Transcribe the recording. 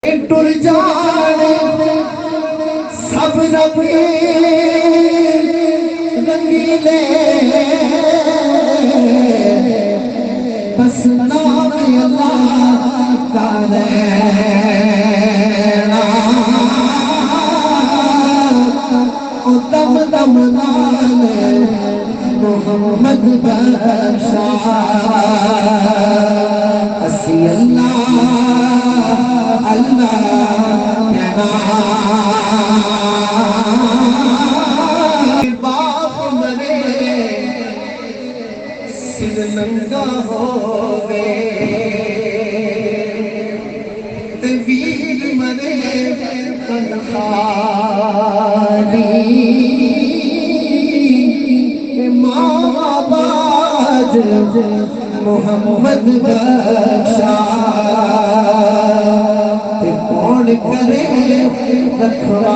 ٹر جانے سب نبی رنگیلے بس نام اللہ کا لینا دم دم نام محمد بخشا اسی اللہ اللہ باپ مرے سر ننگا ہو گئے ویر مرے خالی ماں باز محمد بخشا کون کرے رکھوالی